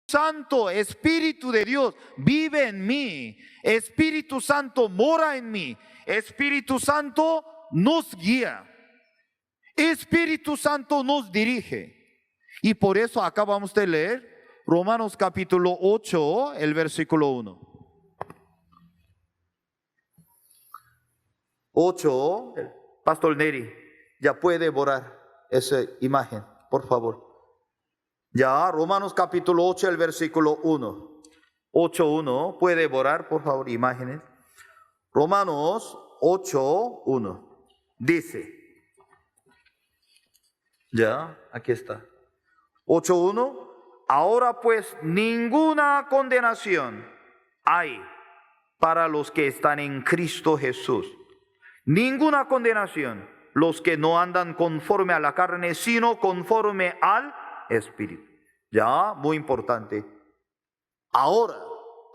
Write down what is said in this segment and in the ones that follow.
Santo, Espíritu de Dios, vive en mí. Espíritu Santo mora en mí. Espíritu Santo nos guía. Espíritu Santo nos dirige. Y por eso acá vamos a leer Romanos capítulo 8, el versículo 1. 8, Pastor Neri, ya puede borrar esa imagen, por favor. Ya, Romanos capítulo 8, el versículo 1. 8:1, puede borrar, por favor, imágenes. Romanos 8:1. Dice, ya, aquí está. 8:1. Ahora pues ninguna condenación hay para los que están en Cristo Jesús. Ninguna condenación, los que no andan conforme a la carne, sino conforme al Espíritu. Ya, muy importante. Ahora,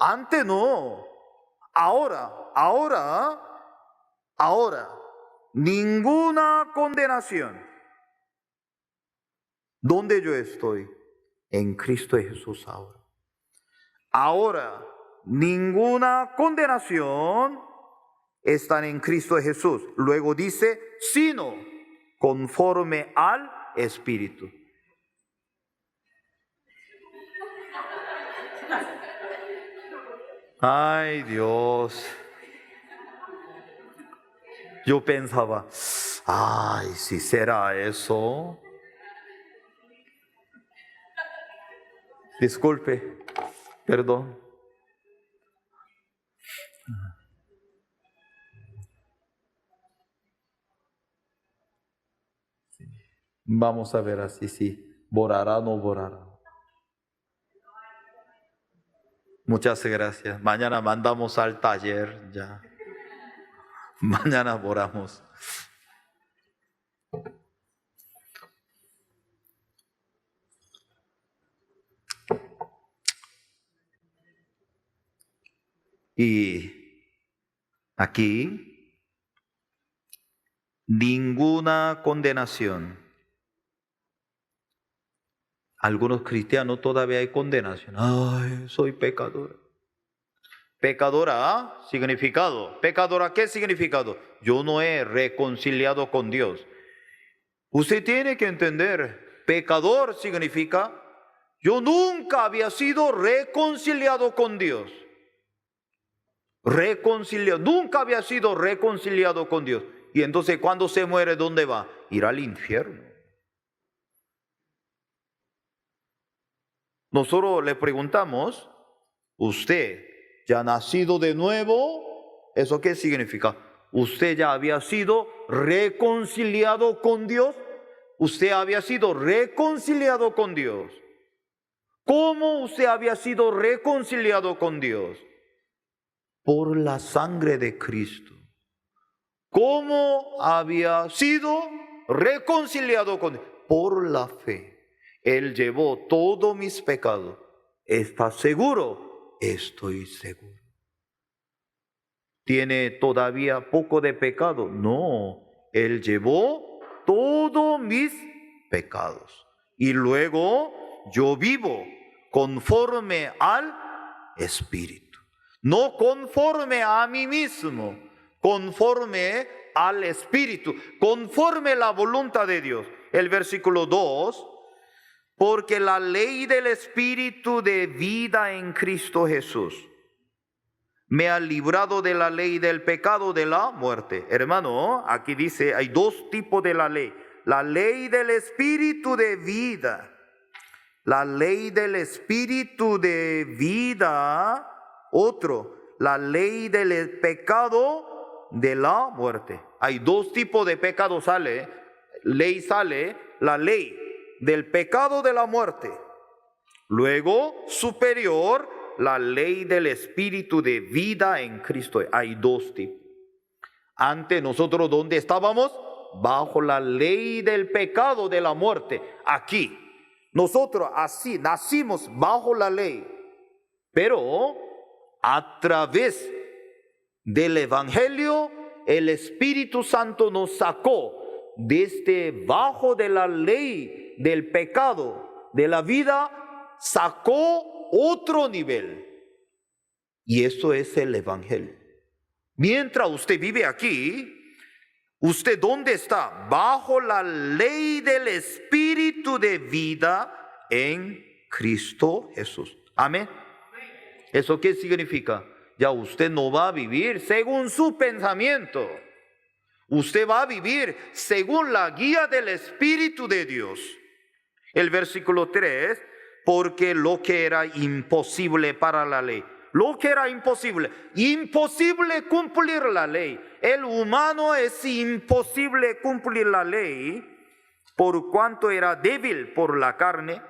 antes no. Ahora, ninguna condenación. ¿Dónde yo estoy? En Cristo Jesús ahora. Ahora, ninguna condenación están en Cristo Jesús. Luego dice, sino conforme al Espíritu. Ay, Dios. Yo pensaba, ay, si será eso. Disculpe, perdón. Vamos a ver así, si borrará o no borrará. Muchas gracias. Mañana mandamos al taller ya. Mañana borramos. Y aquí, ninguna condenación. Algunos cristianos todavía hay condenación. Ay, soy pecador. Pecadora, significado. Pecadora, ¿qué significado? Yo no he reconciliado con Dios. Usted tiene que entender, pecador significa, yo nunca había sido reconciliado con Dios. Reconciliado, nunca había sido reconciliado con Dios. Y entonces cuando se muere, ¿dónde va? Ir al infierno. Nosotros le preguntamos, ¿usted ya ha nacido de nuevo? ¿Eso qué significa? ¿Usted ya había sido reconciliado con Dios? ¿Usted había sido reconciliado con Dios? ¿Cómo usted había sido reconciliado con Dios? Por la sangre de Cristo. ¿Cómo había sido reconciliado con Dios? Por la fe. Él llevó todos mis pecados. ¿Estás seguro? Estoy seguro. ¿Tiene todavía poco de pecado? No. Él llevó todos mis pecados. Y luego yo vivo conforme al Espíritu. No conforme a mí mismo, conforme al Espíritu, conforme a la voluntad de Dios. El versículo 2, porque la ley del Espíritu de vida en Cristo Jesús me ha librado de la ley del pecado de la muerte. Hermano, aquí dice, hay dos tipos de la ley. La ley del Espíritu de vida. La ley del Espíritu de vida. Otro, la ley del pecado de la muerte. Hay dos tipos de pecado sale. Ley sale, la ley del pecado de la muerte. Luego, superior, la ley del Espíritu de vida en Cristo. Hay dos tipos. Antes nosotros, ¿dónde estábamos? Bajo la ley del pecado de la muerte. Aquí, nosotros así nacimos bajo la ley. Pero a través del Evangelio, el Espíritu Santo nos sacó desde bajo de la ley del pecado de la vida, sacó otro nivel. Y eso es el Evangelio. Mientras usted vive aquí, ¿usted dónde está? Bajo la ley del Espíritu de vida en Cristo Jesús. Amén. ¿Eso qué significa? Ya usted no va a vivir según su pensamiento. Usted va a vivir según la guía del Espíritu de Dios. El versículo 3, porque lo que era imposible para la ley. Lo que era imposible cumplir la ley. El humano es imposible cumplir la ley por cuanto era débil por la carne.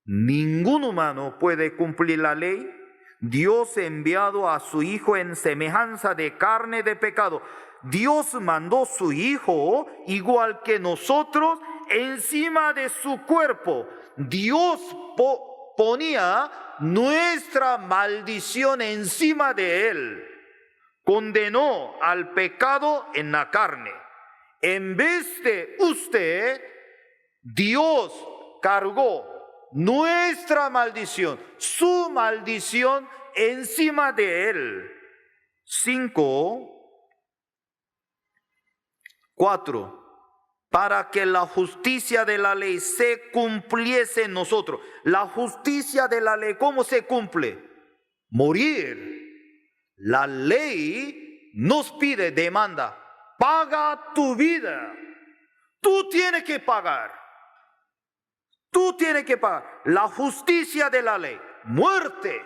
Ningún humano puede cumplir la ley. Dios enviado a su Hijo en semejanza de carne de pecado. Dios mandó su Hijo igual que nosotros encima de su cuerpo. Dios ponía nuestra maldición encima de él. Condenó al pecado en la carne. En vez de usted, Dios cargó nuestra maldición, su maldición encima de él. 4. Para que la justicia de la ley se cumpliese en nosotros. La justicia de la ley, ¿cómo se cumple? Morir. La ley nos pide, demanda, paga tu vida. Tú tienes que pagar. Tú tienes que pagar. La justicia de la ley, muerte.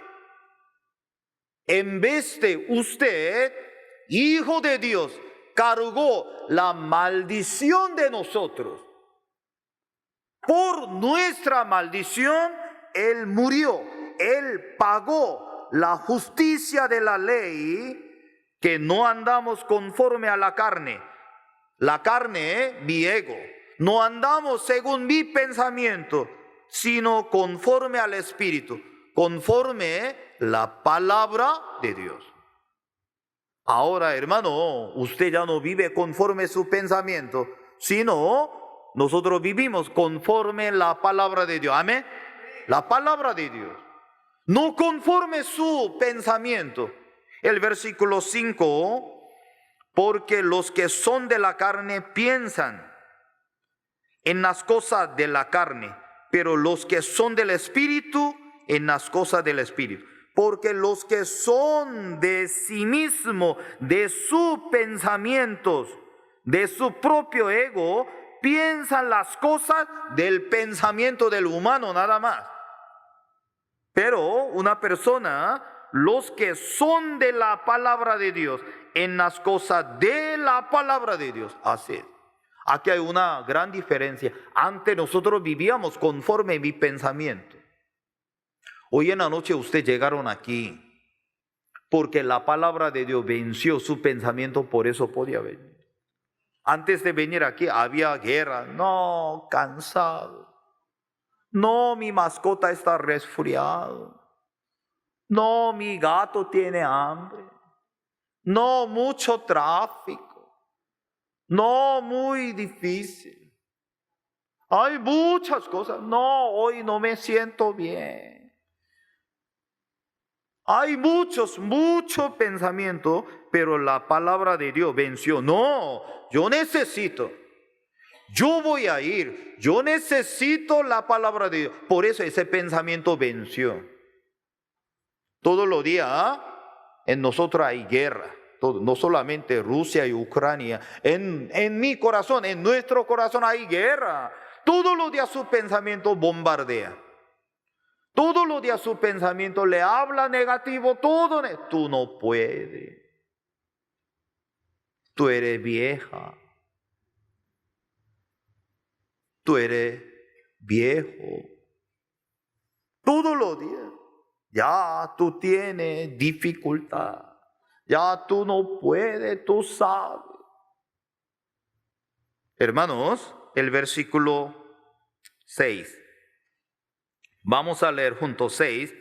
En vez de usted, hijo de Dios, cargó la maldición de nosotros. Por nuestra maldición, Él murió. Él pagó la justicia de la ley, que no andamos conforme a la carne. La carne, mi ego. No andamos según mi pensamiento, sino conforme al Espíritu, conforme la palabra de Dios. Ahora, hermano, usted ya no vive conforme su pensamiento, sino nosotros vivimos conforme la palabra de Dios. Amén. La palabra de Dios. No conforme su pensamiento. El versículo 5, porque los que son de la carne piensan en las cosas de la carne, pero los que son del Espíritu, en las cosas del Espíritu. Porque los que son de sí mismo, de sus pensamientos, de su propio ego, piensan las cosas del pensamiento del humano nada más. Pero una persona, los que son de la palabra de Dios, en las cosas de la palabra de Dios, así. Aquí hay una gran diferencia. Antes nosotros vivíamos conforme a mi pensamiento. Hoy en la noche ustedes llegaron aquí porque la palabra de Dios venció su pensamiento, por eso podía venir. Antes de venir aquí había guerra. No, cansado. No, mi mascota está resfriado. No, mi gato tiene hambre. No, mucho tráfico. No, muy difícil. Hay muchas cosas. No, hoy no me siento bien. Hay mucho pensamiento, pero la palabra de Dios venció. No, yo necesito. Yo voy a ir. Yo necesito la palabra de Dios. Por eso ese pensamiento venció. Todos los días en nosotros hay guerra. No solamente Rusia y Ucrania. En mi corazón, en nuestro corazón hay guerra. Todos los días su pensamiento bombardea. Todos los días su pensamiento le habla negativo. Tú no puedes. Tú eres vieja. Tú eres viejo. Todos los días. Ya tú tienes dificultad. Ya tú no puedes, tú sabes. Hermanos, el versículo 6. Vamos a leer juntos 6,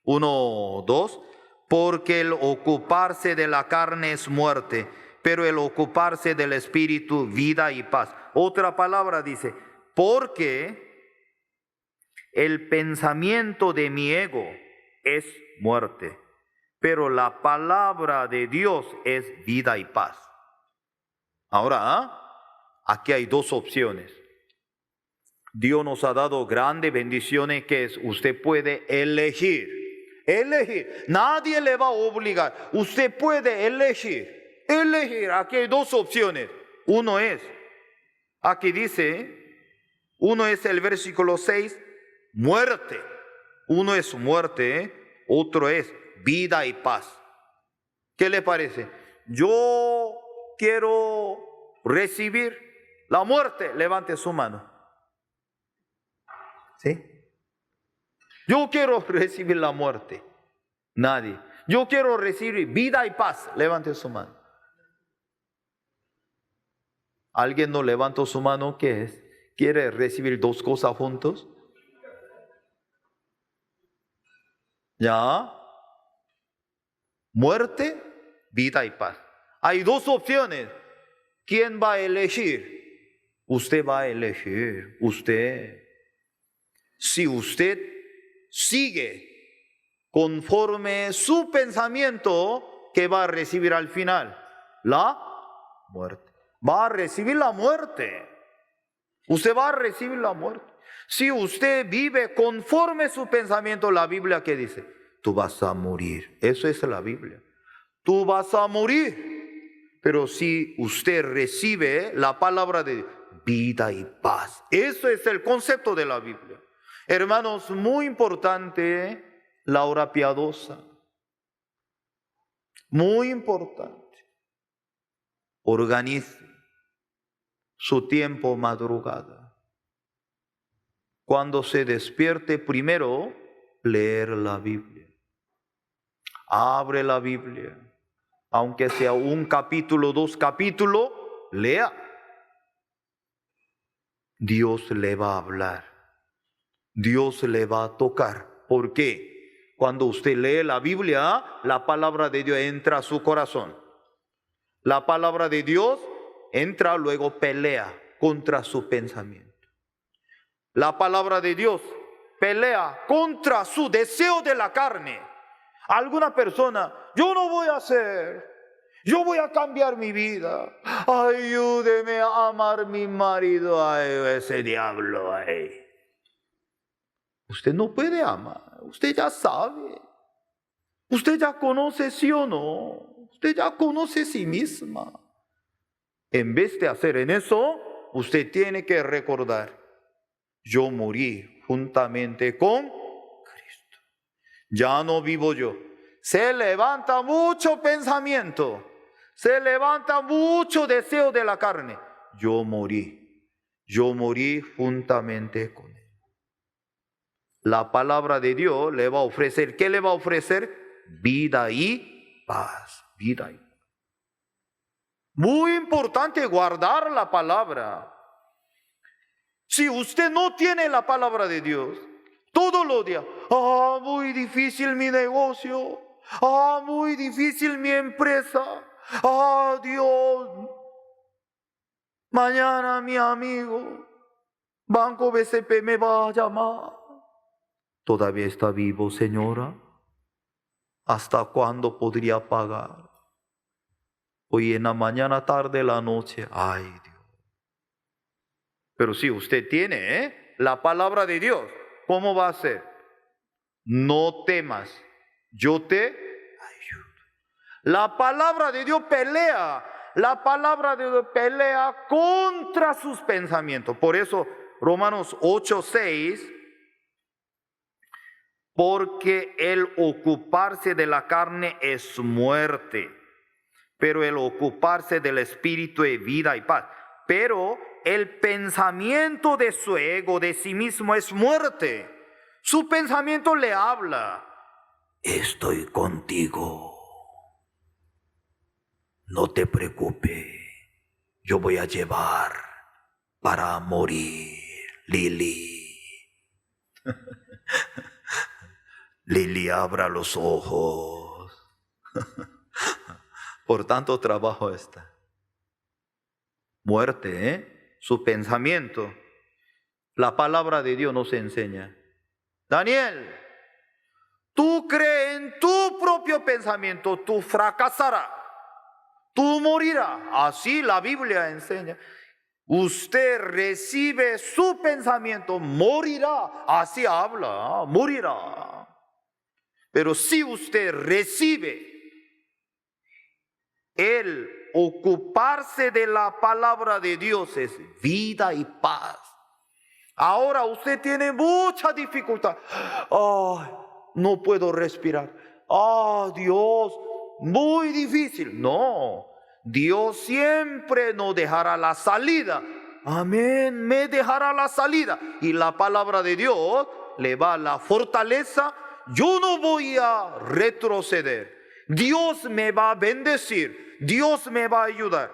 1, 2. Porque el ocuparse de la carne es muerte, pero el ocuparse del Espíritu, vida y paz. Otra palabra dice, porque El pensamiento de mi ego es muerte, pero la palabra de Dios es vida y paz. Ahora, aquí hay dos opciones. Dios nos ha dado grandes bendiciones que es, usted puede elegir. Elegir. Nadie le va a obligar. Usted puede elegir. Elegir. Aquí hay dos opciones. Uno es, aquí dice, uno es el versículo 6, muerte. Uno es muerte, otro es vida y paz. ¿Qué le parece? Yo quiero recibir la muerte. Levante su mano. ¿Sí? Yo quiero recibir la muerte. Nadie. Yo quiero recibir vida y paz. Levante su mano. ¿Alguien no levantó su mano? ¿Qué es? ¿Quiere recibir dos cosas juntos? ¿Ya? Muerte, vida y paz. Hay dos opciones. ¿Quién va a elegir? Usted va a elegir. Usted. Si usted sigue conforme su pensamiento, ¿qué va a recibir al final? La muerte. Va a recibir la muerte. Usted va a recibir la muerte. Si usted vive conforme su pensamiento, la Biblia, ¿qué dice? Tú vas a morir. Eso es la Biblia. Tú vas a morir. Pero si usted recibe la palabra de vida y paz, eso es el concepto de la Biblia. Hermanos, muy importante la hora piadosa. Muy importante. Organice su tiempo madrugada. Cuando se despierte, primero leer la Biblia. Abre la Biblia. Aunque sea un capítulo, dos capítulos, lea. Dios le va a hablar. Dios le va a tocar. ¿Por qué? Cuando usted lee la Biblia, la palabra de Dios entra a su corazón. La palabra de Dios entra, luego pelea contra su pensamiento. La palabra de Dios pelea contra su deseo de la carne. Alguna persona, yo no voy a hacer, yo voy a cambiar mi vida. Ayúdeme a amar a mi marido. Ay, ese diablo, ay. Usted no puede amar, usted ya sabe. Usted ya conoce, sí o no. Usted ya conoce sí misma. En vez de hacer en eso, usted tiene que recordar, yo morí juntamente con Cristo. Ya no vivo yo. Se levanta mucho pensamiento, se levanta mucho deseo de la carne. Yo morí juntamente con Él. La palabra de Dios le va a ofrecer, ¿qué le va a ofrecer? Vida y paz, vida y paz. Muy importante guardar la palabra. Si usted no tiene la palabra de Dios, todos los días, muy difícil mi negocio, muy difícil mi empresa, Dios, mañana mi amigo, Banco BCP me va a llamar. ¿Todavía está vivo, señora? ¿Hasta cuándo podría pagar? Hoy en la mañana, tarde, la noche. Ay, Dios. Pero si usted tiene la palabra de Dios, ¿cómo va a ser? No temas, yo te ayudo. La palabra de Dios pelea. La palabra de Dios pelea contra sus pensamientos. Por eso, Romanos 8:6, porque el ocuparse de la carne es muerte, pero el ocuparse del espíritu es vida y paz. Pero el pensamiento de su ego, de sí mismo, es muerte. Su pensamiento le habla: estoy contigo, no te preocupes, yo voy a llevar para morir, Lili. Lili, abra los ojos. Por tanto trabajo está. Muerte, su pensamiento. La palabra de Dios nos enseña. Daniel, tú crees en tu propio pensamiento, tú fracasarás, tú morirás. Así la Biblia enseña. Usted recibe su pensamiento, morirá. Así habla, morirá. Pero si usted recibe el ocuparse de la palabra de Dios, es vida y paz. Ahora usted tiene mucha dificultad. No puedo respirar. Dios, muy difícil. No, Dios siempre nos dejará la salida. Amén, me dejará la salida. Y la palabra de Dios le va la fortaleza. Yo no voy a retroceder. Dios me va a bendecir. Dios me va a ayudar.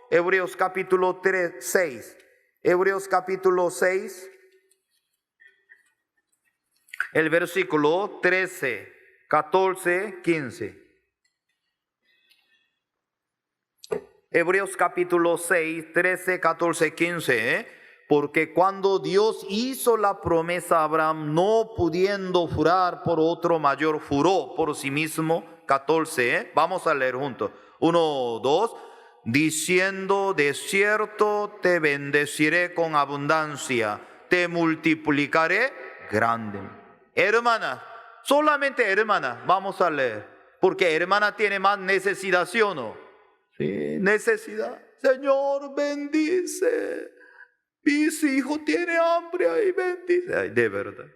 Hebreos capítulo 6. Hebreos capítulo 6. El versículo 13, 14, 15. Hebreos capítulo 6, 13, 14, 15. Porque cuando Dios hizo la promesa a Abraham, no pudiendo jurar por otro mayor, juró por sí mismo. 14, vamos a leer juntos. 1, 2. Diciendo, de cierto te bendeciré con abundancia, te multiplicaré grandemente. Hermana, solamente hermana, vamos a leer. Porque hermana tiene más necesidad, ¿sí o no? Sí, necesidad. Señor, bendice. Mis hijos tienen hambre, ahí bendice. Ay, de verdad.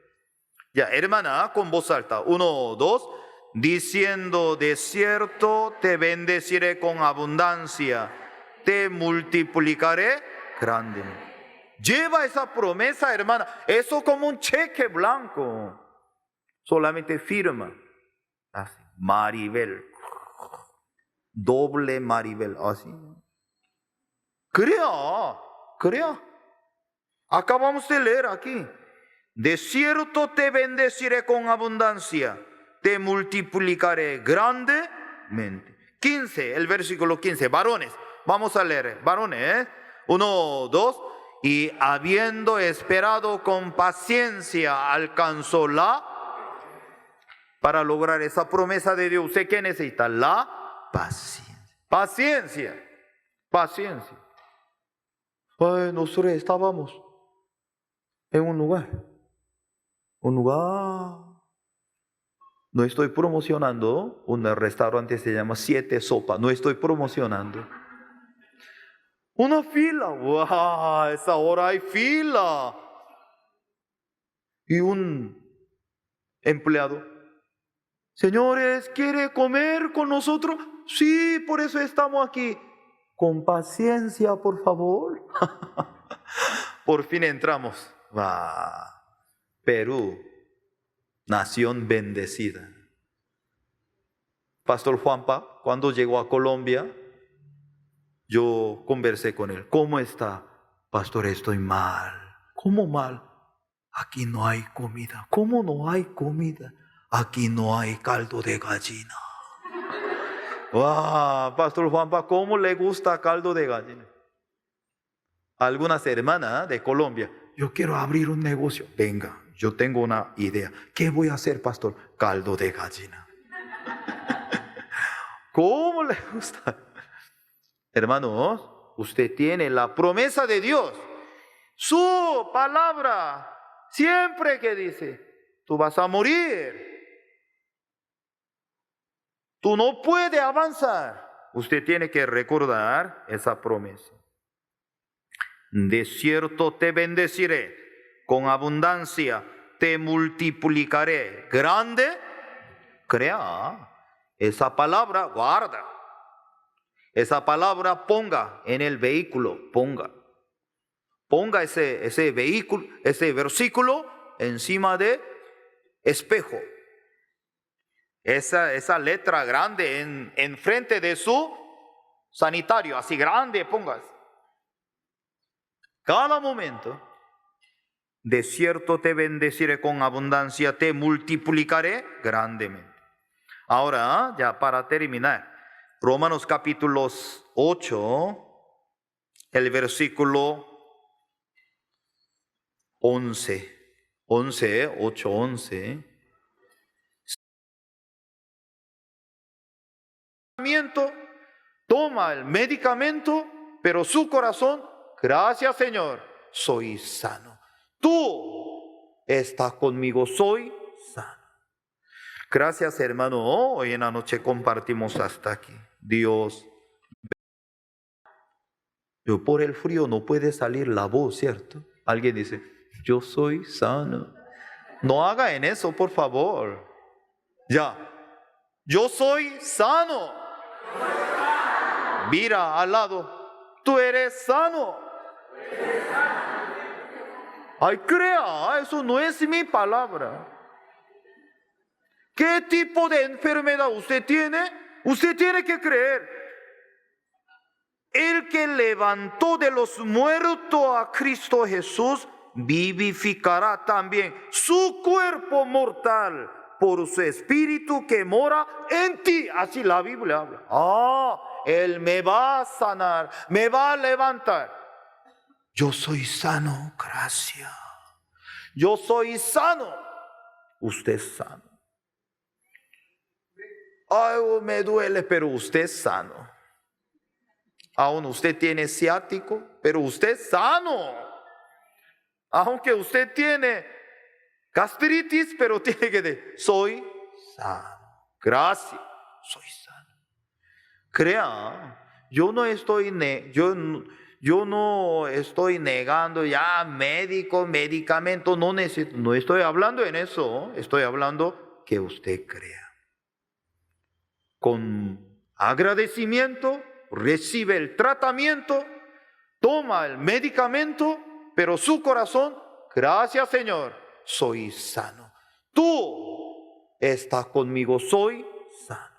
Ya, hermana, con voz alta. 1, 2. Diciendo, de cierto te bendeciré con abundancia, te multiplicaré grandemente. Lleva esa promesa, hermana. Eso como un cheque blanco. Solamente firma. Así. Maribel. Doble Maribel. Así. Crea. Acabamos de leer aquí. De cierto te bendeciré con abundancia, te multiplicaré grandemente. 15, el versículo 15. Varones, vamos a leer. Varones, 1, 2. Y habiendo esperado con paciencia, alcanzó para lograr esa promesa de Dios. ¿Usted qué necesita? La paciencia. Paciencia. Nosotros estábamos en un lugar, no estoy promocionando, un restaurante se llama Siete Sopas, no estoy promocionando. Una fila, ¡wow! Esa hora hay fila. Y un empleado, señores, ¿quiere comer con nosotros? Sí, por eso estamos aquí. Con paciencia, por favor. Por fin entramos. Perú, nación bendecida. Pastor Juanpa, cuando llegó a Colombia, yo conversé con él. ¿Cómo está? Pastor, estoy mal. ¿Cómo mal? Aquí no hay comida. ¿Cómo no hay comida? Aquí no hay caldo de gallina. Pastor Juanpa, ¿cómo le gusta caldo de gallina? Algunas hermanas de Colombia, yo quiero abrir un negocio. Venga, yo tengo una idea. ¿Qué voy a hacer, pastor? Caldo de gallina. ¿Cómo le gusta? Hermanos, usted tiene la promesa de Dios. Su palabra, siempre que dice, tú vas a morir. Tú no puedes avanzar. Usted tiene que recordar esa promesa. De cierto te bendeciré con abundancia, te multiplicaré grande. Crea esa palabra, guarda. Esa palabra ponga en el vehículo, ponga ese vehículo, ese versículo encima de espejo. Esa letra grande en frente de su sanitario, así grande pongas. Cada momento, de cierto te bendeciré con abundancia, te multiplicaré grandemente. Ahora, ya para terminar, Romanos capítulo 8, el versículo 8:11. Toma el medicamento, pero su corazón, gracias Señor, soy sano. Tú estás conmigo, soy sano. Gracias hermano, hoy en la noche compartimos hasta aquí. Dios. Yo por el frío no puede salir la voz, ¿cierto? Alguien dice, yo soy sano. No haga en eso, por favor. Ya, yo soy sano. Mira al lado, tú eres sano. Ay, crea, eso no es mi palabra. ¿Qué tipo de enfermedad usted tiene? Usted tiene que creer. El que levantó de los muertos a Cristo Jesús, vivificará también su cuerpo mortal por su espíritu que mora en ti. Así la Biblia habla. Él me va a sanar, me va a levantar. Yo soy sano, gracias. Yo soy sano, usted es sano. Ay, me duele, pero usted es sano. Aún usted tiene ciático, pero usted es sano. Aunque usted tiene gastritis, pero tiene que decir, soy sano. Gracias, soy sano. Crea, yo no estoy negando ya médico, medicamento, no necesito, no estoy hablando en eso, estoy hablando que usted crea. Con agradecimiento, recibe el tratamiento, toma el medicamento, pero su corazón, gracias Señor, soy sano. Tú estás conmigo, soy sano.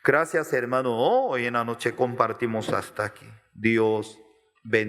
Gracias hermano, hoy en la noche compartimos hasta aquí. Dios bendiga.